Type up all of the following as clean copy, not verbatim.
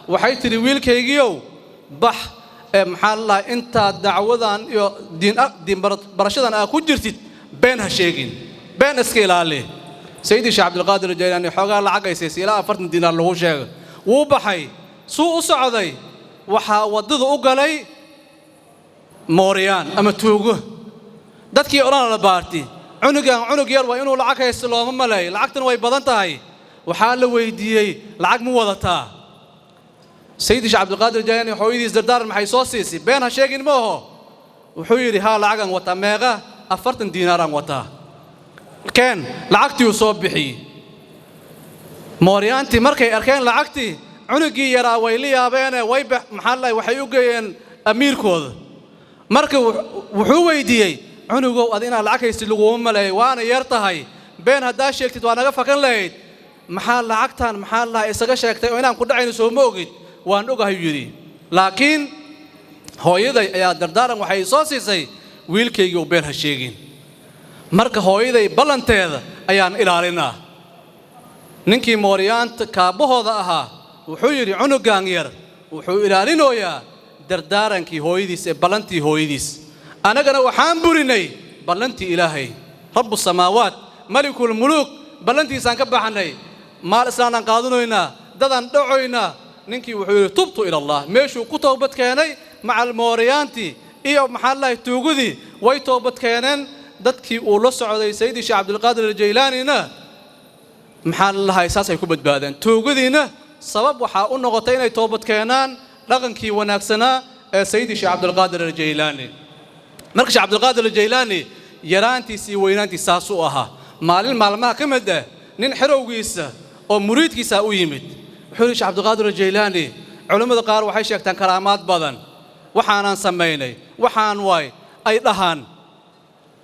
وحيتري ويل كيجيو بح محل أنت دعوة دين برشدان أكو جرتي بين هالشيءين بين اسكيل عليه سيدي الشيخ عبد القادر الجيلاني حقا لعقة يسيسي لا فرد دينار له شيء وبحي سوء صعدي وحا ودد أقلي موريان أما توجه dadkii oran la baarti cunug yar waa inuu lacag haysto looma malay lacagtan way badan tahay waxa la weydiiyay lacag mu wadataa Sayyid Sheikh Abdul Qadir Jilani hooyadiis dardaar maxay soo siisay been ha sheegin ma aha wuxuu yiri ha lacagan wata meeqa 40 diinaran wata keen lacagtii soo bixi mooriyaanti markay arkeen lacagtii cunugii yaraa way la yaabeen way maxallay waxay u geeyeen amiirkooda marka wuxuu weydiiyay cunugow adina lacag haysti lagu malay waana yar tahay been hadaa sheegtid waa naga fakan lahayd maxaa lacagtan maxaa la isaga sheegtay oo inaan ku dhacayno soo moogid waan ogahay yiri laakiin hooyaday ayaa dardaaran waxay soo siisay wiilkaygu been ha sheegin marka hooyaday balanteeda ayaan ilaalinaa ninkii mooriyaanta kaabahooda ahaa wuxuu yiri cunugan yar wuxuu ilaalinayaa dardaarankii hooyadiis ee balantii hooyadiis anagana waxaan burinay balantii ilaahay rabbus samaawaat malikul muluk balantiisaan ka baxnay maal islaanaan qaadanoyna dadan dhacoyna ninkii wuxuu yiri tubtu ila allah meeshuu ku toobad keenay macal mooriyaanti iyo maxallahi tuugudi way toobad keeneen dadkii uu la socday Sayyid Sheikh Abdul Qadir Jilani maxallahi saasay ku badbaadeen tuugudina sabab waxa u noqotay inay toobad keenaan dhaqankii wanaagsanaa ee Sayyid Sheikh Abdul Qadir Jilani marka Sheikh Abdul Qadir Jilani yaraantiisii weynaantiisa saas u ahaa maalin maalmaha kamid ah nin xirowgiisa oo muriidkiisa u yimid wuxuu Sheikh Abdul Qadir Jilani culimada qaar waxay sheegtaan karaamaad badan waxaan sameeynay waxaan way ay dhahan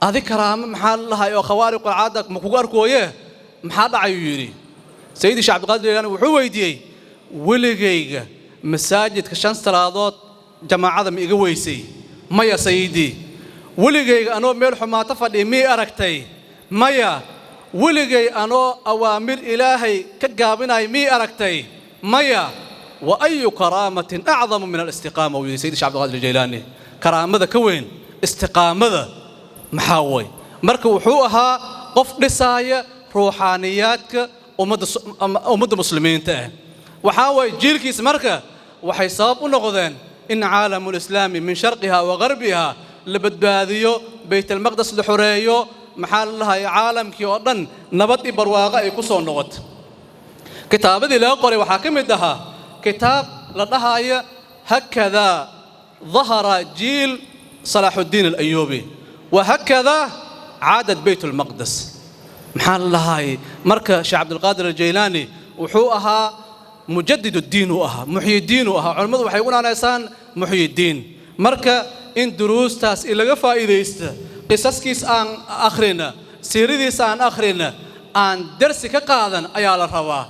adi karaamo maxaa lahaay oo khawaariq caada ma kugu arkooye maxaa dhacay yiri Sayyid Sheikh Abdul Qadir Jilani wuxuu weydiiyay waligayga masaajidka shan salaadood jamaacada ma iga weysay maya Sayyidi waligayga anoo meel xumaata fadhi mi aragtay maya waligay anoo awaamir ilaahay ka gaabinay mi aragtay maya wa ayu karamatin a'zamu min al-istiqama wa Sayyid Sheikh Abdul Qadir Jilani karaamada ka weyn istiqaamada maxaa way marka wuxuu ahaa qof dhisaaya ruuxaaniyaadka ummadda muslimiinta waxa way jiilkiis marka waxay sabab u noqdeen in caalamul islaami min sharqiha wa gharbiha la badbaadiyo baytul maqdis la xoreeyo maxaa lahaay caalamkii oo dhan nabad iyo barwaaqo ay ku soo noqoto kitaabadii la qoray waxa kamid ahaa kitaab la dhahayo hakada ظهر جيل صلاح الدين الأيوبي وهكذا عادت بيت المقدس محل لهاي مركز شيخ عبد القادر الجيلاني وحوها مجدد الدين وها محيي الدين وها علماء وحيقولون أنا إنسان محيي الدين مركز إن دروس تاس إلى فائدة قصص كيس عن آخرنا سيريس عن آخرنا عن درس كقاعدة أيال الروا